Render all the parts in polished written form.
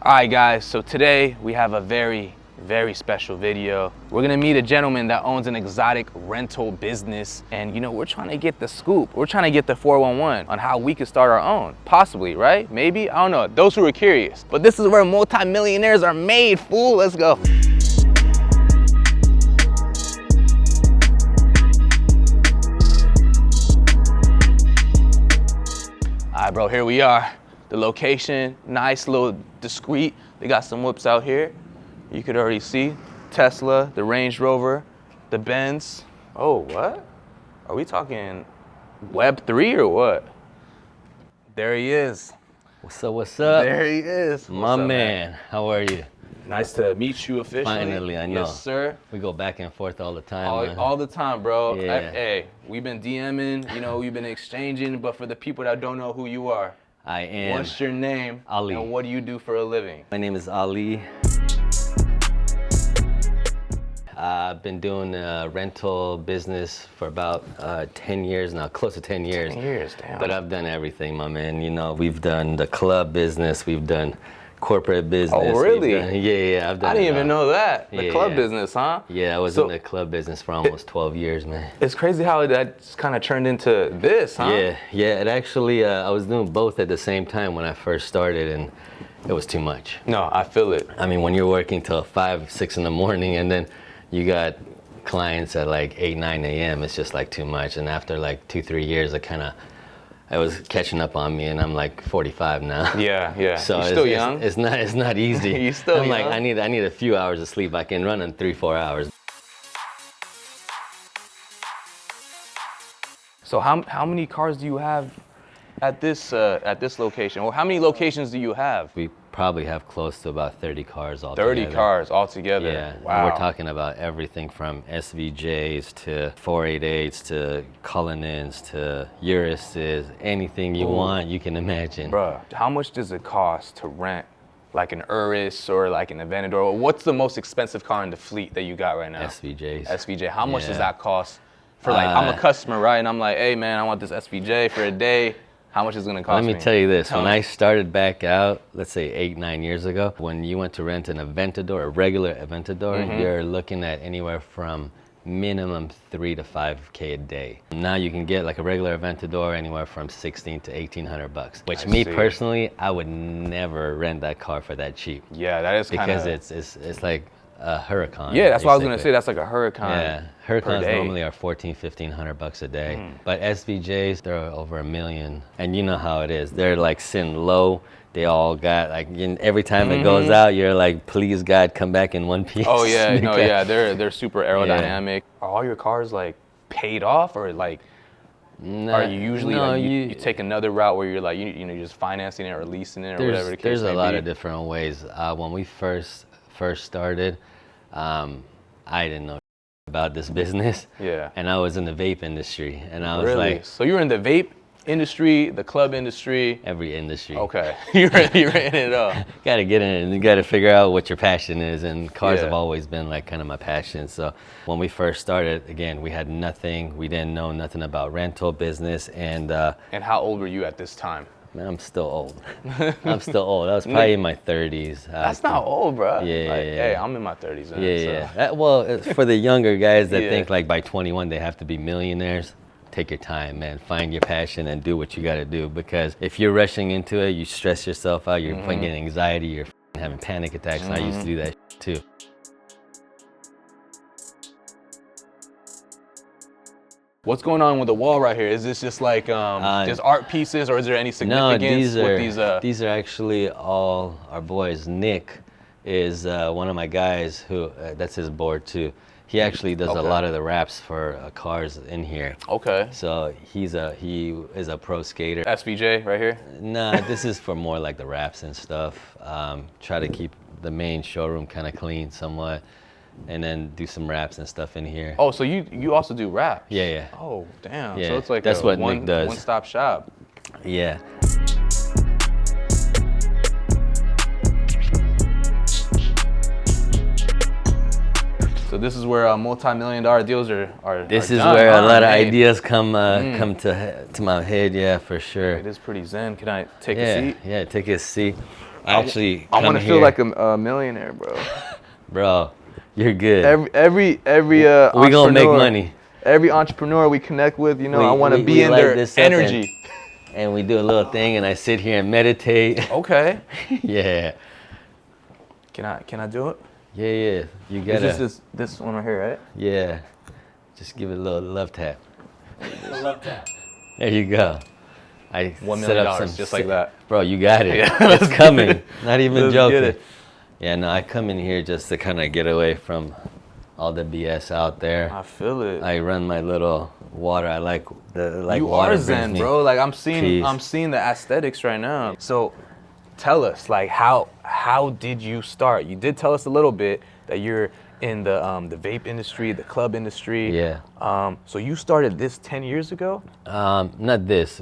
Alright guys, so today we have a very special video. We're gonna meet a gentleman that owns an exotic rental business, and we're trying to get the scoop. We're trying to get the 411 on how we could start our own. Possibly, right? Maybe? I don't know. Those who are curious. But this is where multi-millionaires are made, fool. Let's go. Alright bro, here we are. The location, nice, little discreet. They got some whips out here. You could already see Tesla, the Range Rover, the Benz. Oh, what? Are we talking Web3 or what? There he is. What's up, what's up? There he is. My man, how are you? Nice to meet you officially. Finally, I know. Yes, sir. We go back and forth all the time. All the time, bro. Yeah. Hey, we've been DMing, we've been exchanging, but for the people that don't know who you are, I am. what's your name? Ali. And what do you do for a living? My name is Ali. I've been doing a rental business for about 10 years now, close to 10 years. 10 years, damn. But I've done everything, my man. We've done the club business, we've done corporate business. Oh, really? Yeah, I've done I didn't even know that. The club Yeah. business, huh? Yeah, I was in the club business for almost 12 years, man. It's crazy how that kind of turned into this, huh? Yeah, it actually, I was doing both at the same time when I first started, and it was too much. No, I feel it. I mean, when you're working till 5, 6 in the morning, and then you got clients at like 8, 9 a.m., it's just like too much. And after like 2, 3 years, it was catching up on me, and I'm like 45 now. Yeah. So You're still young. It's not easy. You're still I'm young. like, I need a few hours of sleep. I can run in 3, 4 hours. So how many cars do you have at this location? Or how many locations do you have? We probably have close to about 30 cars altogether. 30 cars altogether. Yeah, Wow. and we're talking about everything from SVJs to 488s to Cullinans to Urises, anything you want, you can imagine. Bruh, how much does it cost to rent like an Urus or like an Aventador? What's the most expensive car in the fleet that you got right now? SVJs. SVJ. How much does Yeah. that cost? For like, I'm a customer, right? And I'm like, hey man, I want this SVJ for a day. How much is it gonna cost me? Let me tell you this, when me. I started back out, let's say 8, 9 years ago, when you went to rent an Aventador, a regular Aventador, you're looking at anywhere from minimum 3 to 5K a day. Now you can get like a regular Aventador anywhere from 1,600 to 1,800 bucks. Which I me see. personally, I would never rent that car for that cheap. Yeah, that is kind of. Because it's like a Huracan. Yeah, that's what I was gonna basically. say. That's like a Huracan. Yeah, per Huracans day. normally are 1,500 bucks a day, but SVJs, they're over $1 million. And you know how it is. They're like sitting low. They all got like, every time it goes out, you're like, please God, come back in one piece. Oh yeah, no, Because- yeah, they're super aerodynamic. Are all your cars like paid off, or like are you usually no, like, you take another route where you're like you're just financing it or leasing it or whatever the case There's may a lot be? of different ways. When we first started, I didn't know about this business. Yeah. And I was in the vape industry, and I was Really? like, So you were in the vape industry, the club industry. every industry. Okay, you ran it up. Gotta get in it, and you gotta figure out what your passion is, and cars Yeah. have always been like kind of my passion. So when we first started, again, we had nothing. We didn't know nothing about rental business, and And how old were you at this time? man, I'm still old. I'm still old. I was probably in my 30s. That's not old, bro. Yeah, Like, yeah. Hey, I'm in my 30s. Man, Yeah. so. Well, it's for the younger guys that Yeah. think like by 21 they have to be millionaires, take your time, man. Find your passion and do what you got to do. Because if you're rushing into it, you stress yourself out. You're getting anxiety. You're having panic attacks. And I used to do that too. What's going on with the wall right here? Is this just like just art pieces, or is there any No, significance with these? these are actually all our boys. Nick is one of my guys who that's his board too. He actually does a lot of the wraps for cars in here. Okay. So he is a pro skater. SVJ right here. Nah, this is for more like the wraps and stuff. Try to keep the main showroom kind of clean somewhat, and then do some wraps and stuff in here. Oh, so you also do rap? Yeah. Oh, damn. Yeah, So it's like that's what Nick one does. one-stop shop. Yeah. So this is where multi-million-dollar deals are. This are is done, where a lot of made. ideas come to my head. Yeah, for sure. It is pretty zen. Can I take a Yeah, seat? yeah. Take a seat. I actually I want come to feel here- like a millionaire, bro. Bro, you're good. Every we gonna make entrepreneur- money. Every entrepreneur we connect with, you know, I want to we be in light their this up and- energy. And we do a little thing, and I sit here and meditate. Okay. Yeah. Can I do it? Yeah. You Is gotta. this one right here, right? Yeah. Just give it a little love tap. Love that. There you go. I $1 set million, up some just like that. Bro, you got it. Yeah, It's coming. Not even Let's joking. get it. Yeah, no, I come in here just to kind of get away from all the BS out there. I feel it. I run my little water. I like You water are brings zen, me bro. Like I'm peace. seeing the aesthetics right now. So tell us, like how did you start? You did tell us a little bit that you're in the vape industry, the club industry. Yeah. So you started this 10 years ago? Not this.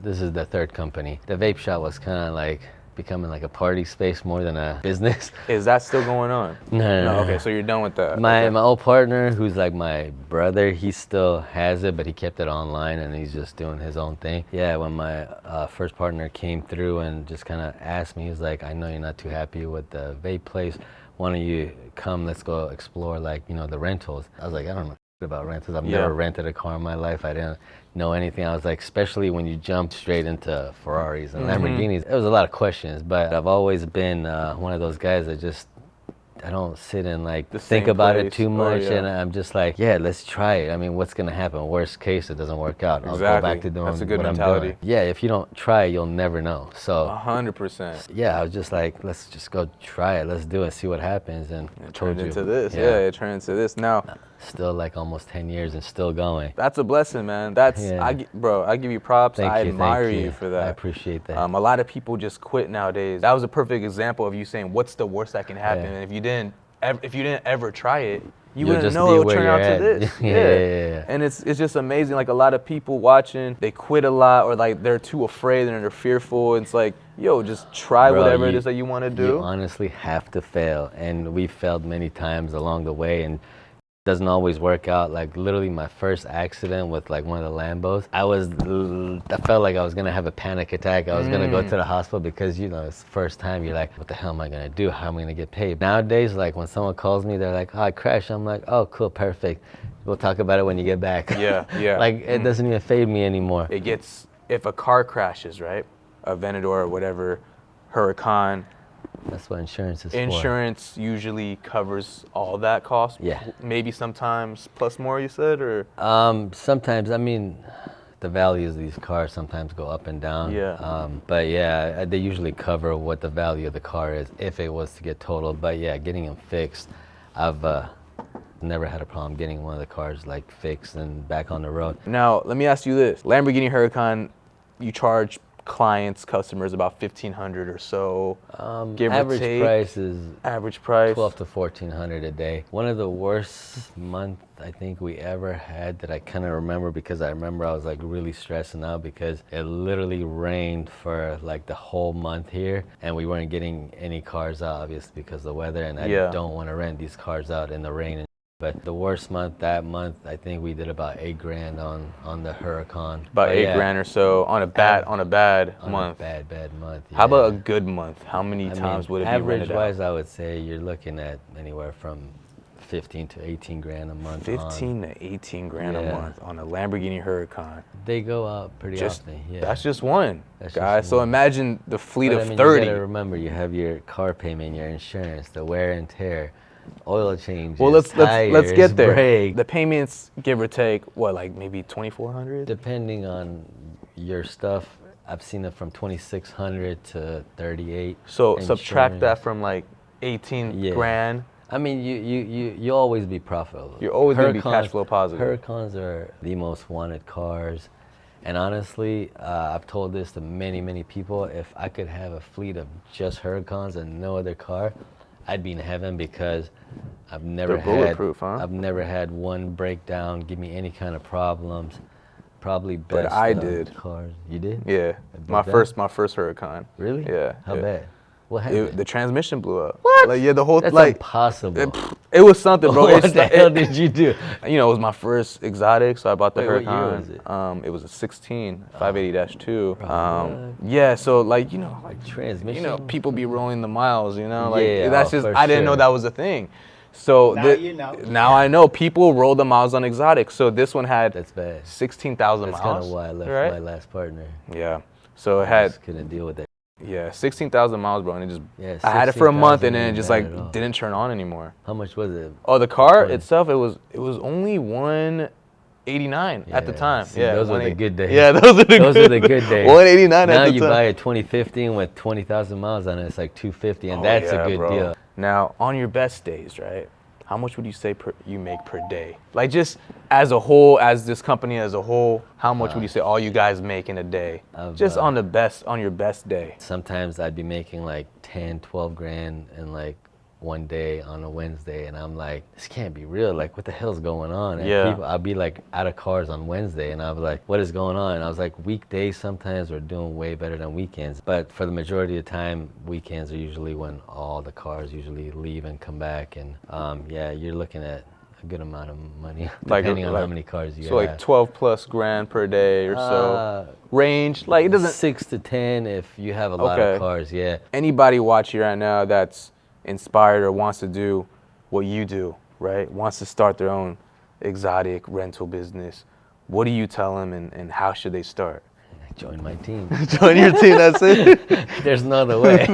This is the third company. The vape shop was kind of like becoming like a party space more than a business. Is that still going on? No. Okay, so you're done with that. My Okay. old partner, who's like my brother, he still has it, but he kept it online and he's just doing his own thing. Yeah, when my first partner came through and just kind of asked me, he's like, I know you're not too happy with the vape place. Why don't you come, let's go explore like, the rentals. I was like, I don't know about rentals. I've never rented a car in my life. I didn't know anything. I was like, especially when you jump straight into Ferraris and Lamborghinis, there was a lot of questions, but I've always been one of those guys that I don't sit and like The think same about place. it too Oh, much, yeah. and I'm just like, yeah, let's try it. I mean, what's gonna happen? Worst case, it doesn't work out. I'll go Exactly. back to doing That's a good what mentality. I'm doing. Yeah, if you don't try, you'll never know. So 100%. yeah, I was just like, let's just go try it. Let's do it, see what happens, and It told turned you. into this. Yeah, it turned into this. Now, Still like almost 10 years and still going. that's a blessing, man. That's Yeah. I give you props. Thank I you, admire thank you for that. I appreciate that. A lot of people just quit nowadays. That was a perfect example of you saying, "What's the worst that can happen?" Yeah. And if you didn't ever try it, you You'll wouldn't just know be it would where turn you're out at. to this. Yeah. And it's just amazing. Like a lot of people watching, they quit a lot, or like they're too afraid and they're fearful. It's like, yo, just try Bro, whatever it is that you want to do. You honestly have to fail, and we failed many times along the way, and it doesn't always work out. Like literally my first accident with like one of the Lambos, I felt like I was gonna have a panic attack. I was gonna go to the hospital because it's the first time. You're like, what the hell am I gonna do? How am I gonna get paid? Nowadays, like when someone calls me, they're like, oh, I crashed. I'm like, oh, cool, perfect. We'll talk about it when you get back. Yeah. Like it doesn't even fade me anymore. It gets, if a car crashes, right? A Venador or whatever, Huracan, That's what insurance is for. insurance usually covers all that cost. Yeah. Maybe sometimes plus more, you said, or? Sometimes, I mean, the values of these cars sometimes go up and down. Yeah. But yeah, they usually cover what the value of the car is if it was to get totaled. But yeah, getting them fixed, I've never had a problem getting one of the cars like fixed and back on the road. Now, let me ask you this. Lamborghini Huracan, you charge customers about $1,500 or so, give or Average take. price is Average price. 12 to 1400 a day. One of the worst month I think we ever had that I kind of remember, because I remember I was like really stressing out because it literally rained for like the whole month here, and we weren't getting any cars out obviously because of the weather, and I don't want to rent these cars out in the rain. But the worst month, that month, I think we did about $8,000 on the Huracan. About $8,000 or so on a bad On month. a bad month. How about a yeah. good month? How many I times mean, would it be rented out? average-wise, I would say you're looking at anywhere from 15 to 18 grand a month. 15 to 18 grand a Yeah. month on a Lamborghini Huracan. They go out pretty often. Yeah. That's just one, That's just guys. So one. imagine the fleet But, of I mean, 30. You gotta remember, you have your car payment, your insurance, the wear and tear, oil changes. Well, let's tires, get there. Brake. The payments, give or take, what, like maybe $2,400? Depending on your stuff, I've seen it from 2,600 to 38. So subtract Insurance. that from like 18 Yeah. grand. I mean, you always be profitable. You're always gonna be Huracans- cash flow positive. Huracans are the most wanted cars, and honestly, I've told this to many people. If I could have a fleet of just Huracans and no other car, I'd be in heaven, because I've never They're bulletproof, huh? I've never had one breakdown, give me any kind of problems. Probably But best I did. cars. You did? Yeah, my broke down? first Huracan. Really? Yeah. How yeah. bad? What happened? The transmission blew up. What? Like, yeah, the whole That's like impossible. It was something, bro. What the hell did you do? You know, it was my first exotic, so I bought the Wait, what year Huracan. was it? It was a 16 580-2. Yeah, so like you know, like Transmission. you know, people be rolling the miles. You know, like Yeah, that's oh, just for I didn't know sure. that was a thing. So Now you know. now I know people roll the miles on exotics. So this one had That's bad. 16,000 That's miles. kind of why I left right? my last partner. Yeah. So it I had just couldn't deal with that. 16,000 miles, bro, and it just Yeah, I had it for a month, 16,000 and then it ain't just bad like at all. didn't turn on anymore. How much was it? Oh, the car Fine. itself, it was only 189 at the Yeah, time. see, Yeah, those were the 180 good days. Yeah, those are the Those are the good days. 189 Now at the you time. buy a 2015 with 20,000 miles on it, it's like 250, and Oh, that's yeah, a good bro. deal. Now, on your best days, right? How much would you say you make per day? Like just as a whole, as this company as a whole, how much would you say all you guys make in a day? Just on your best day. Sometimes I'd be making like 10, 12 grand in like one day on a Wednesday, and I'm like, this can't be real. Like, what the hell's going on? And Yeah. I'll be like out of cars on Wednesday, and I'll be like, what is going on? And I was like, weekdays sometimes we're doing way better than weekends. But for the majority of the time, weekends are usually when all the cars usually leave and come back. And yeah, you're looking at a good amount of money, depending on how many cars you So have. like 12 plus grand per day or so. Range, like it doesn't. 6 to 10 if you have a lot Okay. of cars, yeah. Anybody watching right now that's inspired or wants to do what you do, right? Wants to start their own exotic rental business. What do you tell them, and how should they start? Join my team. Join your team. That's it. There's no other way.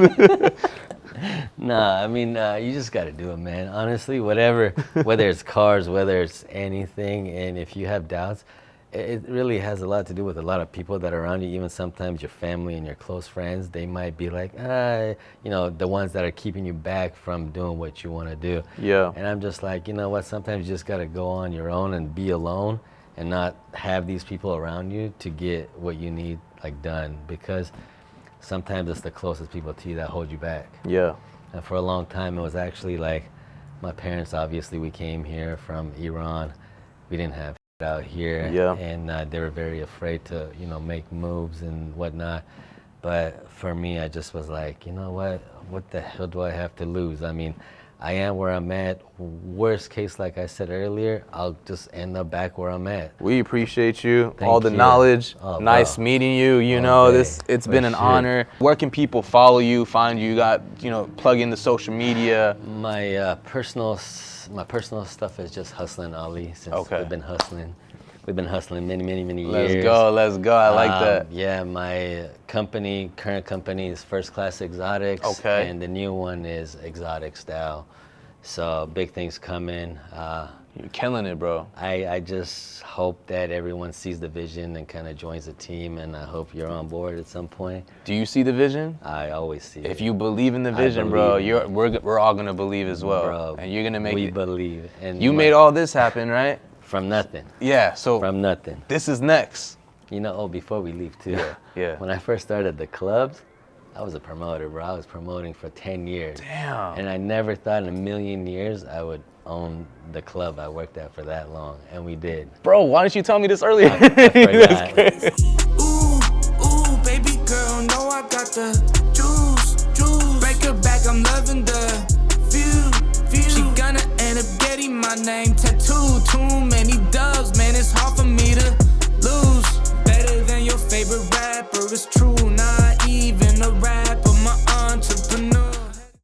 Nah, I mean, you just got to do it, man. Honestly, whatever, whether it's cars, whether it's anything, and if you have doubts, it really has a lot to do with a lot of people that are around you. Even sometimes your family and your close friends, they might be like, you know, the ones that are keeping you back from doing what you want to do. Yeah. And I'm just like, you know what? Sometimes you just got to go on your own and be alone, and not have these people around you to get what you need like done, because sometimes it's the closest people to you that hold you back. Yeah. And for a long time, it was actually like my parents. Obviously, we came here from Iran. We didn't have out here, Yeah. and they were very afraid to, you know, make moves and whatnot. But for me, I just was like, you know what the hell do I have to lose? I mean, I am where I'm at. Worst case, like I said earlier, I'll just end up back where I'm at. We appreciate you, Thank all the you. knowledge. Oh, Nice bro. meeting you. You All know, day, it's for been an sure. honor. Where can people follow you, find you? You got, you know, plug in the social media. My personal stuff is just Hustling Ali. Since Okay. we've been hustling many Let's years. go. I like that. Yeah, my current company is First Class Exotics. Okay. And the new one is Exotic Style. So big things coming. You're killing it, bro. I just hope that everyone sees the vision and kind of joins the team, and I hope you're on board at some point. Do you see the vision? I always see it. If you believe in the vision, bro, believe. we're all gonna believe as well. Bro, And you're gonna make we it. believe. And You made all this happen, right? from nothing. Yeah. So From nothing. this is next. You know, before we leave too. Yeah. When I first started the clubs, I was a promoter, bro. I was promoting for 10 years. Damn. And I never thought in a million years I would own the club I worked at for that long. And we did. Bro, why didn't you tell me this earlier? I forgot. Ooh, baby girl, know I got the juice. Break her back, I'm loving the view. She gonna end up getting my name tattooed. Too many dubs, man, it's hard for me